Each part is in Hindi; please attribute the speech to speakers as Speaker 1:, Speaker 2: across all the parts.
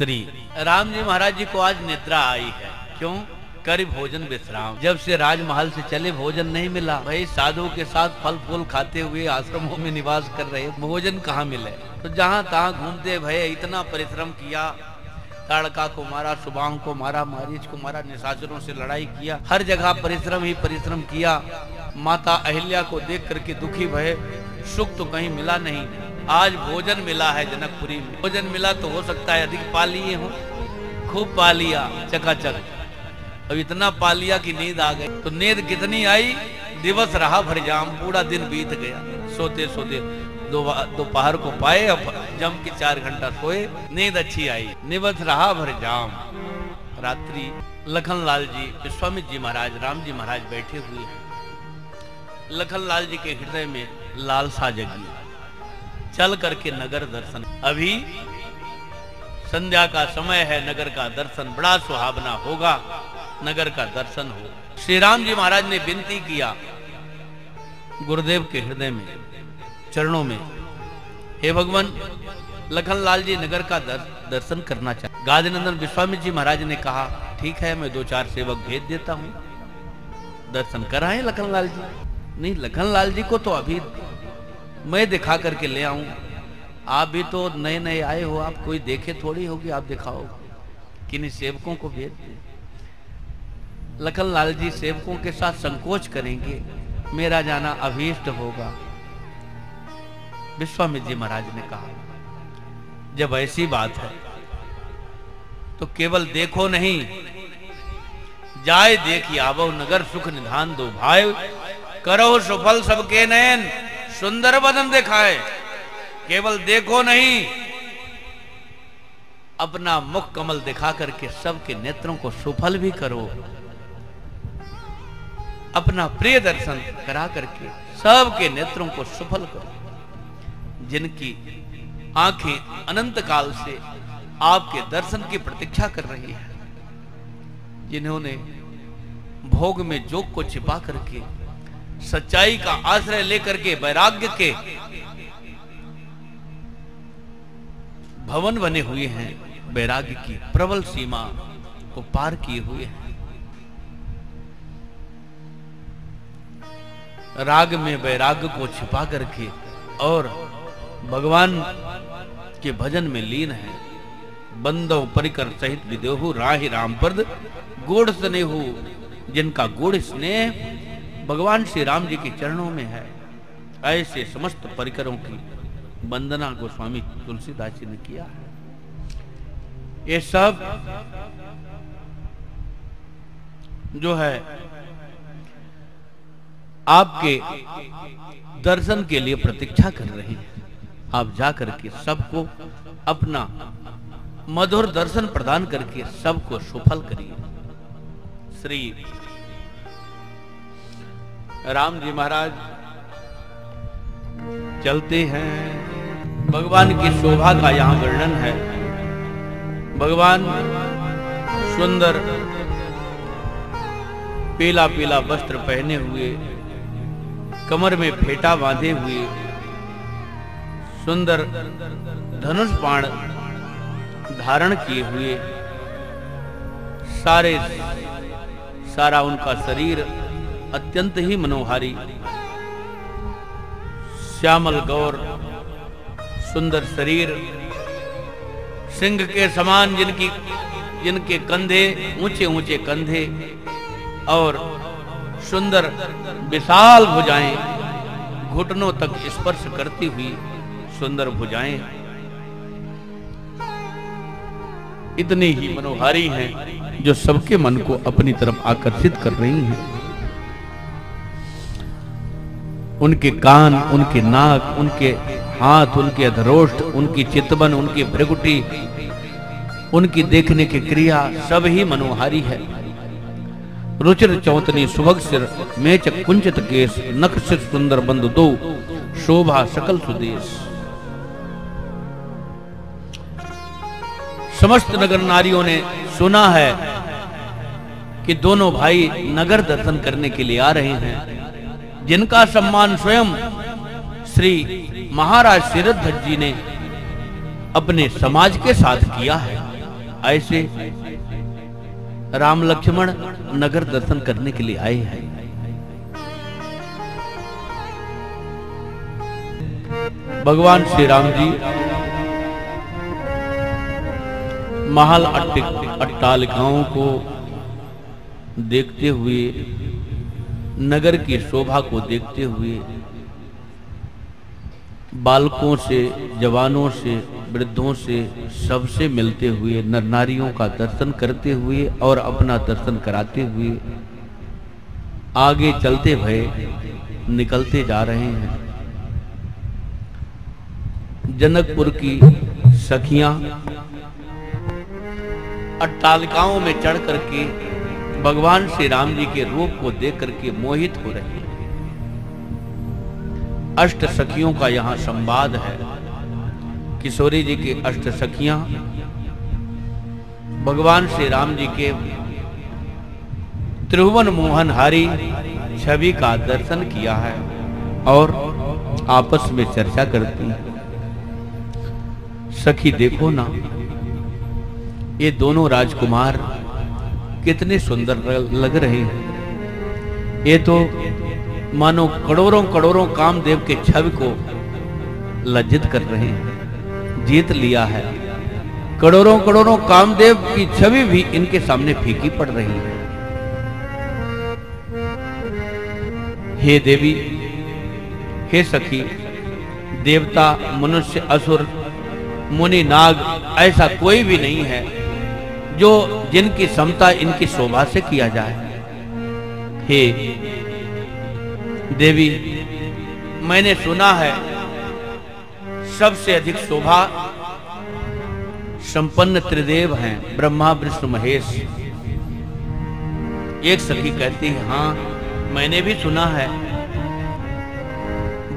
Speaker 1: श्री राम जी महाराज जी को आज निद्रा आई है। क्यों? कर भोजन विश्राम। जब से राजमहल से चले भोजन नहीं मिला। भाई साधु के साथ फल फूल खाते हुए आश्रमों में निवास कर रहे, भोजन कहाँ मिले? तो जहाँ तहाँ घूमते भय इतना परिश्रम किया, ताड़का को मारा, सुबाह को मारा, मारीच को मारा, निशाचरों से लड़ाई किया, हर जगह परिश्रम ही परिश्रम किया। माता अहिल्या को देख करके दुखी भय, सुख तो कहीं मिला नहीं। आज भोजन मिला है जनकपुरी में। भोजन मिला तो हो सकता है अधिक पा लिए हो, खूब पा लिया चकाचक। अब इतना पा लिया कि नींद आ गई। तो नींद कितनी आई? दिवस रहा भर जाम, पूरा दिन बीत गया। सोते सोते दोपहर को पाए, अब जम के 4 घंटा सोए, नींद अच्छी आई। निवस रहा भर जाम। रात्रि लखनलाल जी, विश्वामित्र जी महाराज, राम जी महाराज बैठे हुए हैं। लखनलाल जी के हृदय में लालसा जगी, चल करके नगर दर्शन। अभी संध्या का समय है, नगर का दर्शन बड़ा सुहावना होगा, नगर का दर्शन हो। श्री राम जी महाराज ने विनती किया गुरुदेव के हृदय में, चरणों में, हे भगवान, लखनलाल जी नगर का दर्शन करना चाहते। गादीनंदन विश्वामित्र जी महाराज ने कहा ठीक है, मैं 2-4 सेवक भेज देता हूं, दर्शन कराएं लखनलाल जी। नहीं, लखनलाल जी को तो अभी मैं दिखा करके ले आऊं। आप भी तो नए नए आए हो, आप कोई देखे थोड़ी होगी, आप दिखाओ। किन्हीं सेवकों को भेज दे। लखनलाल जी सेवकों के साथ संकोच करेंगे, मेरा जाना अभीष्ट होगा। विश्वामित्र जी महाराज ने कहा जब ऐसी बात है तो केवल देखो नहीं, जाए देखी आवो नगर, सुख निधान दो भाई, करो सुफल सबके नयन, सुंदर बदन दिखाए। केवल देखो नहीं, अपना मुख कमल दिखा करके सबके नेत्रों को सुफल भी करो। अपना प्रिय दर्शन करा करके सबके नेत्रों को सुफल करो। जिनकी आंखें अनंत काल से आपके दर्शन की प्रतीक्षा कर रही है, जिन्होंने भोग में जोग को छिपा करके सच्चाई का आश्रय लेकर के वैराग्य के भवन बने हुए हैं, वैराग्य की प्रबल सीमा को पार किए हुए हैं, राग में वैराग्य को छिपा करके और भगवान के भजन में लीन है। बंदो परिकर सहित विदेहु, राहि राम पद गूढ़ स्नेहु। जिनका गूढ़ स्नेह भगवान श्री राम जी के चरणों में है, ऐसे समस्त परिकरों की वंदना गोस्वामी तुलसीदास जी ने किया है। ये सब जो है आपके दर्शन के लिए प्रतीक्षा कर रही है। आप जाकर के सबको अपना मधुर दर्शन प्रदान करके सबको सुफल करिए। श्री राम जी महाराज चलते हैं। भगवान की शोभा का यहां वर्णन है। भगवान सुंदर पीला पीला वस्त्र पहने हुए, कमर में फेटा बांधे हुए, सुंदर धनुष बाण धारण किए हुए, सारा उनका शरीर अत्यंत ही मनोहारी, श्यामल गौर सुंदर शरीर, सिंह के समान जिनके कंधे ऊंचे ऊंचे कंधे और सुंदर विशाल भुजाएं, घुटनों तक स्पर्श करती हुई सुंदर भुजाएं, इतनी ही मनोहारी हैं जो सबके मन को अपनी तरफ आकर्षित कर रही हैं। उनके कान, उनके नाक, उनके हाथ, उनके अधरोष्ठ, उनकी चितवन, उनकी भ्रकुटी, उनकी देखने की क्रिया सब ही मनोहारी है। रुचिर चौतनी सुभग सिर, मेचक कुंचित केस, नख सिर सुंदर बंद दो, शोभा सकल सुदेश। समस्त नगर नारियों ने सुना है कि दोनों भाई नगर दर्शन करने के लिए आ रहे हैं, जिनका सम्मान स्वयं श्री महाराज सिरध्वज जी ने अपने समाज के साथ किया है। ऐसे राम लक्ष्मण नगर दर्शन करने के लिए आए हैं। भगवान श्री राम जी महल अट्टालिकाओं को देखते हुए, नगर की शोभा को देखते हुए, बालकों से, जवानों से, वृद्धों से, सबसे मिलते हुए, नर नारियों का दर्शन करते हुए और अपना दर्शन कराते हुए आगे चलते भय निकलते जा रहे हैं। जनकपुर की सखियां अट्टालिकाओं में चढ़ करके भगवान श्री राम जी के रूप को देख करके मोहित हो रही हैं। अष्ट सखियों का यहाँ संवाद है। किशोरी जी की अष्ट सखियां भगवान श्री राम जी के त्रिभुवन मोहनहारी छवि का दर्शन किया है और आपस में चर्चा करती है। सखी देखो ना, ये दोनों राजकुमार कितने सुंदर लग रहे हैं। ये तो मानो करोड़ों करोड़ों कामदेव के छवि को लज्जित कर रहे हैं, जीत लिया है। करोड़ों करोड़ों कामदेव की छवि भी इनके सामने फीकी पड़ रही है। हे देवी, हे सखी, देवता, मनुष्य, असुर, मुनि, नाग, ऐसा कोई भी नहीं है जो जिनकी समता इनकी शोभा से किया जाए। हे देवी, मैंने सुना है सबसे अधिक शोभा संपन्न त्रिदेव हैं, ब्रह्मा, विष्णु, महेश। एक सखी कहती है, हाँ मैंने भी सुना है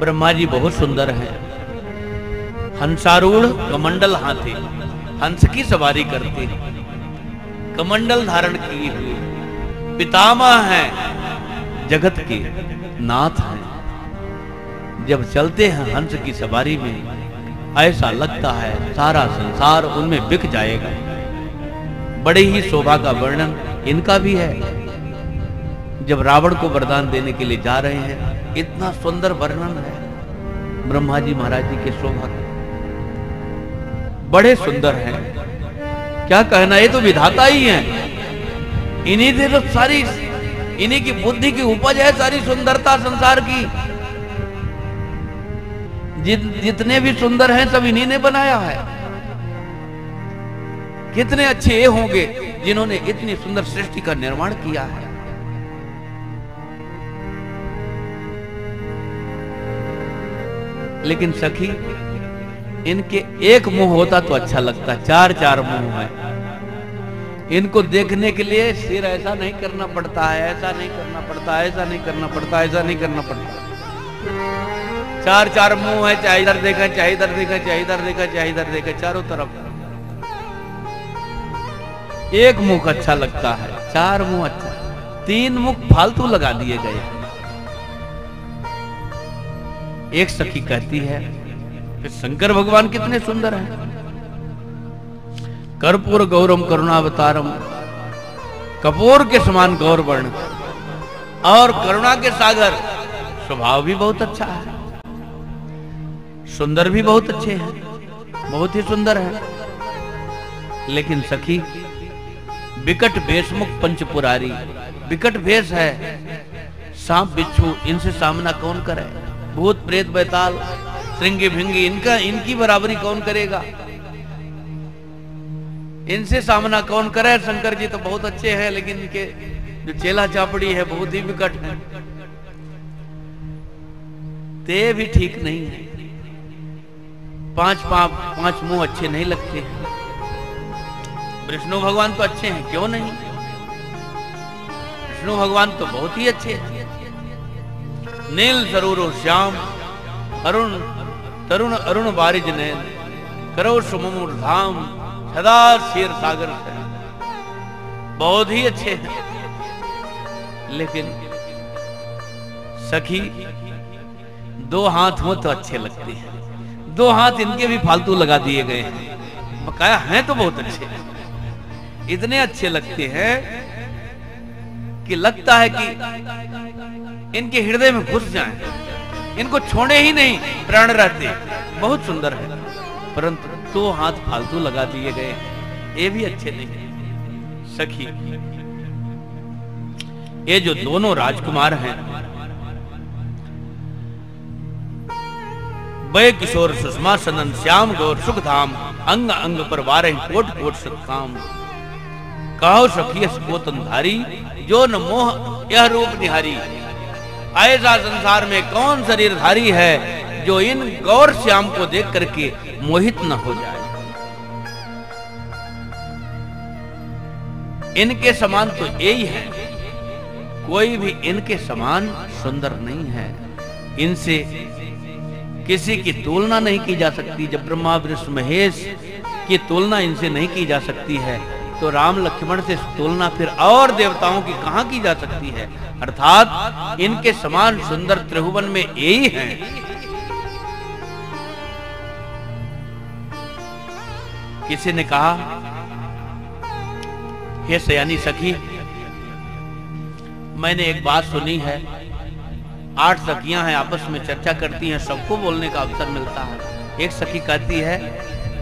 Speaker 1: ब्रह्मा जी बहुत सुंदर हैं। हंसारूढ़ कमंडल हाथी, हंस की सवारी करते, कमंडल धारण किए हुए पितामह हैं, जगत के नाथ हैं। जब चलते हैं हंस की सवारी में ऐसा लगता है सारा संसार उनमें बिक जाएगा। बड़े ही शोभा का वर्णन इनका भी है। जब रावण को वरदान देने के लिए जा रहे हैं, इतना सुंदर वर्णन है ब्रह्मा जी महाराज जी के शोभा का। बड़े सुंदर हैं, क्या कहना, ये तो विधाता ही हैं। इन्हीं से तो सारी, इन्हीं की बुद्धि की उपज है सारी सुंदरता संसार की। जितने भी सुंदर हैं सब इन्हीं ने बनाया है। कितने अच्छे ये होंगे जिन्होंने इतनी सुंदर सृष्टि का निर्माण किया है। लेकिन सखी, इनके एक मुंह होता तो अच्छा लगता, चार चार मुंह है। इनको देखने के लिए सिर ऐसा नहीं करना पड़ता है, ऐसा नहीं करना पड़ता, ऐसा नहीं करना पड़ता, ऐसा नहीं करना पड़ता। चार चार मुंह है, चाहे इधर देखा, चाहे इधर देखा, चाहे इधर देखा, चाहे इधर देखा, चारों तरफ। एक मुख अच्छा लगता है, चार मुंह अच्छा, तीन मुख फालतू लगा दिए गए। एक सखी कहती है कि शंकर भगवान कितने सुंदर हैं। कर्पूर गौरम करुणावतारम, कपूर के समान गौर वर्ण और करुणा के सागर। स्वभाव भी बहुत अच्छा है, सुंदर भी बहुत अच्छे हैं, बहुत ही सुंदर है। लेकिन सखी, विकट वेशमुख पंचपुरारी, विकट वेश है, सांप बिच्छू, इनसे सामना कौन करे। भूत प्रेत बैताल श्रृंगी भिंगी, इनकी बराबरी कौन करेगा। इनसे सामना कौन करे। शंकर जी तो बहुत अच्छे हैं, लेकिन इनके जो चेला चापड़ी है बहुत ही विकट है। ते भी ठीक नहीं है, पांच मुंह अच्छे नहीं लगते हैं। विष्णु भगवान तो अच्छे हैं, क्यों नहीं। विष्णु भगवान तो बहुत ही अच्छे हैं। नील सरोरो श्याम, अरुण तरुण अरुण बारिज नैन, करो सुममुर धाम, सदा क्षीर सागर है। बहुत ही अच्छे हैं। लेकिन सखी, दो हाथ हो तो अच्छे लगते हैं। दो हाथ इनके भी फालतू लगा दिए गए हैं, बकाया हैं तो बहुत अच्छे हैं। इतने अच्छे लगते हैं कि लगता है कि इनके हृदय में घुस जाएं, इनको छोड़े ही नहीं प्राण रहते। बहुत सुंदर है, परंतु 2 हाथ फालतू लगा दिए गए, ये भी अच्छे नहीं। सखी, ये जो दोनों राजकुमार हैं, वह किशोर सुषमा सनन श्याम गौर सुख धाम, अंग अंग पर 12 कोट कोट सत्काम। कहो सखी स्पोतनधारी, जो न मोह यह रूप निहारी। ऐसा संसार में कौन शरीरधारी है जो इन गौर श्याम को देख करके मोहित न हो जाए। इनके समान तो यही है, कोई भी इनके समान सुंदर नहीं है। इनसे किसी की तुलना नहीं की जा सकती। जब ब्रह्मा विष्णु महेश की तुलना इनसे नहीं की जा सकती है, तो राम लक्ष्मण से तुलना फिर और देवताओं की कहां की जा सकती है। अर्थात इनके समान सुंदर त्रिभुवन में यही है। किसी ने कहा, हे सयानी सखी, मैंने एक बात सुनी है, 8 सखियां हैं, आपस में चर्चा करती हैं, सबको बोलने का अवसर मिलता है। एक सखी कहती है,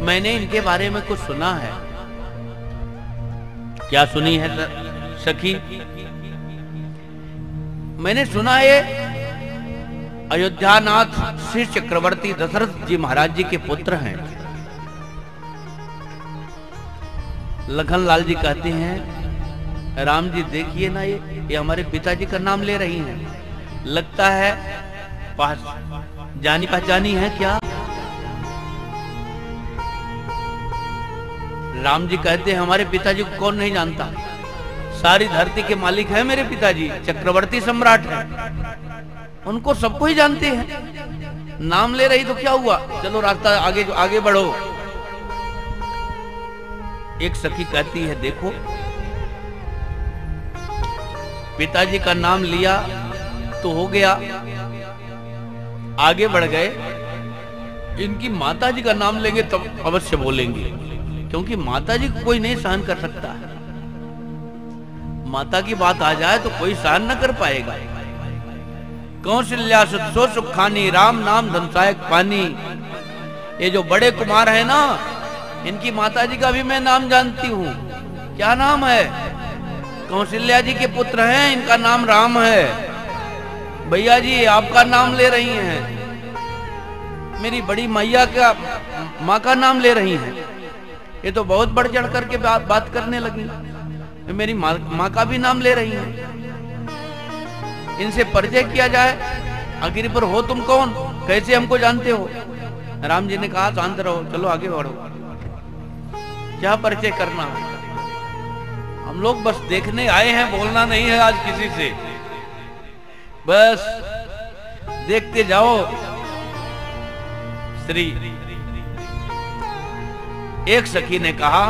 Speaker 1: मैंने इनके बारे में कुछ सुना है। क्या सुनी है सखी? मैंने सुना है अयोध्यानाथ श्री चक्रवर्ती दशरथ जी महाराज जी के पुत्र हैं। लखनलाल जी कहते हैं, राम जी देखिए ना, ये हमारे पिताजी का नाम ले रही हैं, लगता है जानी पहचानी है क्या? राम जी कहते हैं, हमारे पिताजी को कौन नहीं जानता, सारी धरती के मालिक है मेरे पिताजी, चक्रवर्ती सम्राट है, उनको सबको ही जानते हैं। नाम ले रही तो क्या हुआ, चलो रास्ता आगे बढ़ो। एक सखी कहती है, देखो पिताजी का नाम लिया तो हो गया, आगे बढ़ गए, इनकी माताजी का नाम लेंगे तब अवश्य बोलेंगे, क्योंकि माताजी को कोई नहीं सहन कर सकता है। माता की बात आ जाए तो कोई सहन न कर पाएगा। कौशल्या सुत सुखानी, राम नाम धनसायक पानी। ये जो बड़े कुमार है ना, इनकी माताजी का भी मैं नाम जानती हूँ। क्या नाम है? कौशल्या जी के पुत्र हैं, इनका नाम राम है। भैया जी आपका नाम ले रही हैं, मेरी बड़ी मैया का माँ का नाम ले रही हैं। ये तो बहुत बढ़ चढ़ करके बात करने लगी, मेरी माँ का भी नाम ले रही हैं। इनसे परिचय किया जाए, आखिर पर हो तुम कौन, कैसे हमको जानते हो? राम जी ने कहा, शांत रहो, चलो आगे बढ़ो, क्या परिचय करना है, हम लोग बस देखने आए हैं, बोलना नहीं है आज किसी से, बस देखते जाओ। श्री एक सखी ने कहा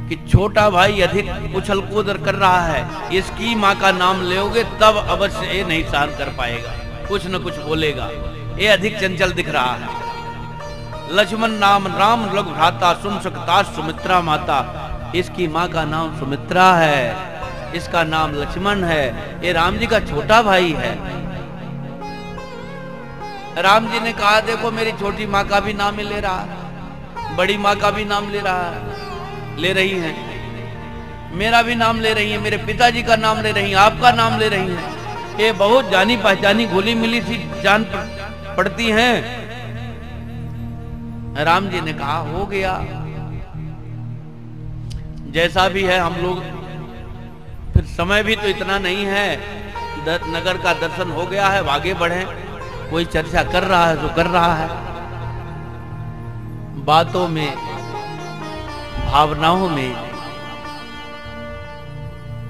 Speaker 1: कि छोटा भाई अधिक उछल कूद कर रहा है, इसकी माँ का नाम लोगे तब अवश्य ये नहीं सहन कर पाएगा, कुछ न कुछ बोलेगा, ये अधिक चंचल दिख रहा है। लक्ष्मण नाम राम लघु भ्राता, सुन सकता सुमित्रा माता। इसकी माँ का नाम सुमित्रा है, इसका नाम लक्ष्मण है, ये राम जी का छोटा भाई है। राम जी ने कहा, देखो मेरी छोटी माँ का भी नाम ले रहा है, बड़ी माँ का भी नाम ले रही हैं, मेरा भी नाम ले रही है, मेरे पिताजी का नाम ले रही है, आपका नाम ले रही है। ये बहुत जानी पहचानी घुली मिली सी जान पड़ती हैं। राम जी ने कहा, हो गया, जैसा भी है हम लोग, फिर समय भी तो इतना नहीं है, नगर का दर्शन हो गया है, आगे बढ़े। कोई चर्चा कर रहा है तो कर रहा है, बातों में, भावनाओं में,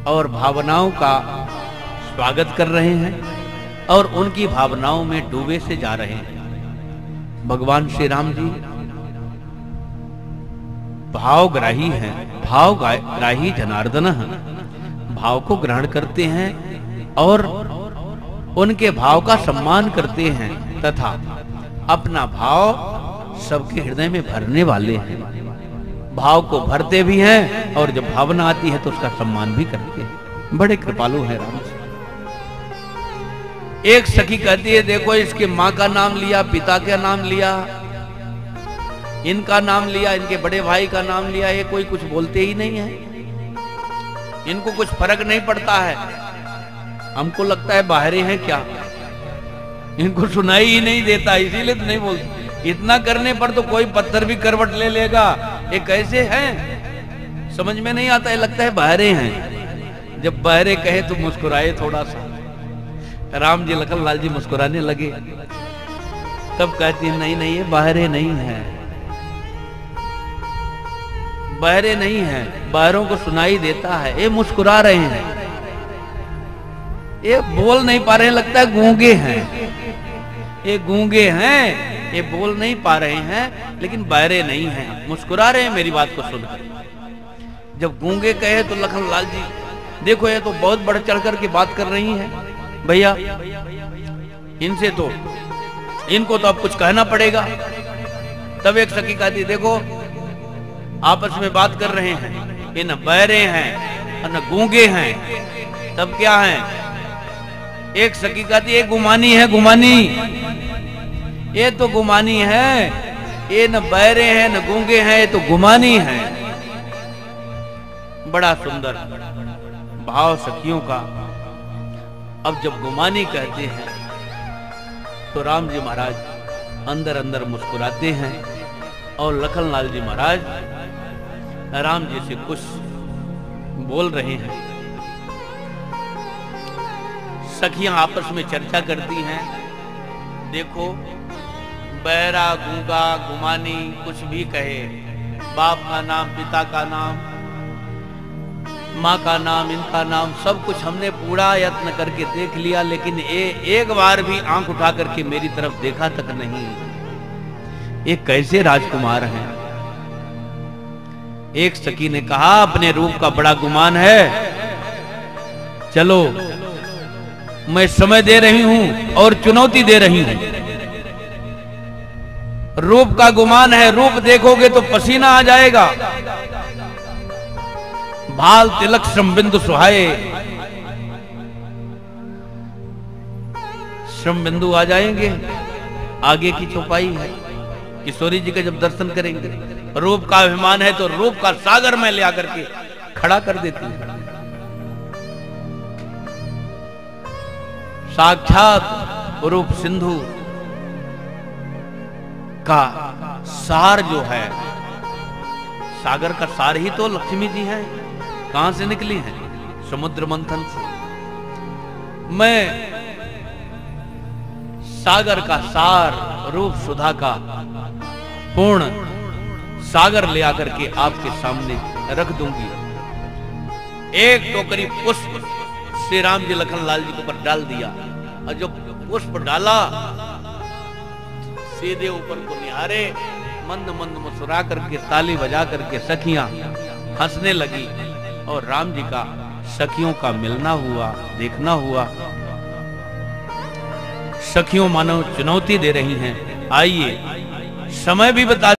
Speaker 1: और भावनाओं का स्वागत कर रहे हैं और उनकी भावनाओं में डूबे से जा रहे हैं। भगवान श्री राम जी भावग्राही हैं, भावग्राही जनार्दन, भाव को ग्रहण करते हैं और उनके भाव का सम्मान करते हैं, तथा अपना भाव सबके हृदय में भरने वाले हैं। भाव को भरते भी हैं और जब भावना आती है तो उसका सम्मान भी करते हैं। बड़े कृपालु हैं राम जी। एक सखी कहती है देखो इसके माँ का नाम लिया, पिता का नाम लिया, इनका नाम लिया, इनके बड़े भाई का नाम लिया, ये कोई कुछ बोलते ही नहीं है, इनको कुछ फर्क नहीं पड़ता है। हमको लगता है बाहरी हैं क्या, इनको सुनाई ही नहीं देता, इसीलिए तो नहीं बोलते। इतना करने पर तो कोई पत्थर भी करवट ले लेगा। ये कैसे हैं समझ में नहीं आता है, लगता है बाहरे हैं। जब बाहरे कहे तो मुस्कुराए थोड़ा सा। राम जी लखन लाल जी मुस्कुराने लगे, तब कहती है नहीं नहीं ये बाहरे नहीं है, बाहरे नहीं है, बाहरों को सुनाई देता है। ये मुस्कुरा रहे हैं, ये बोल नहीं पा रहे हैं, लगता है गूंगे हैं, ये गूंगे हैं, ये बोल नहीं पा रहे हैं, लेकिन बाहरे नहीं हैं, मुस्कुरा रहे हैं मेरी बात को सुनकर। जब गूंगे कहे तो लखन लाल जी देखो ये तो बहुत बढ़ चढ़ कर के बात कर रही हैं भैया, इनसे तो इनको तो अब कुछ कहना पड़ेगा। तब एक सखी कहती देखो आपस में बात कर रहे हैं, ये न बहरे हैं और न गूंगे हैं, तब क्या है। एक सखी कहती ये गुमानी है, गुमानी, ये तो गुमानी है, ये न बहरे हैं न गूंगे हैं, ये तो गुमानी है। बड़ा सुंदर भाव सखियों का। अब जब गुमानी कहते हैं तो राम जी महाराज अंदर अंदर मुस्कुराते हैं और लखन लाल जी महाराज राम जी से कुछ बोल रहे हैं। सखियां आपस में चर्चा करती हैं, देखो बहरा गूंगा गुमानी कुछ भी कहे, बाप का नाम, पिता का नाम, माँ का नाम, इनका नाम, सब कुछ हमने पूरा यत्न करके देख लिया, लेकिन एक बार भी आंख उठा करके मेरी तरफ देखा तक नहीं। ये कैसे राजकुमार हैं। एक सखी ने कहा अपने रूप का बड़ा गुमान है, चलो मैं समय दे रही हूं और चुनौती दे रही हूं। रूप का गुमान है, रूप देखोगे तो पसीना आ जाएगा, भाल तिलक श्रम बिंदु सुहाए, श्रम बिंदु आ जाएंगे, आगे की छुपाई है। किशोरी जी का जब दर्शन करेंगे, रूप का अभिमान है तो रूप का सागर में ले आकर के खड़ा कर देती है। साक्षात रूप सिंधु का सार जो है, सागर का सार ही तो लक्ष्मी जी हैं। कहां से निकली हैं? समुद्र मंथन से। मैं सागर का सार रूप सुधा का पूर्ण सागर ले आकर के आपके सामने रख दूंगी। एक टोकरी पुष्प श्री राम जी लखन लाल जी के ऊपर डाल दिया, और जो पुष्प डाला सीधे ऊपर को निहारे, मंद मंद मुस्कुरा करके ताली बजा करके सखियां हंसने लगी, और राम जी का सखियों का मिलना हुआ, देखना हुआ। सखियों मानो चुनौती दे रही हैं, आइए समय भी बता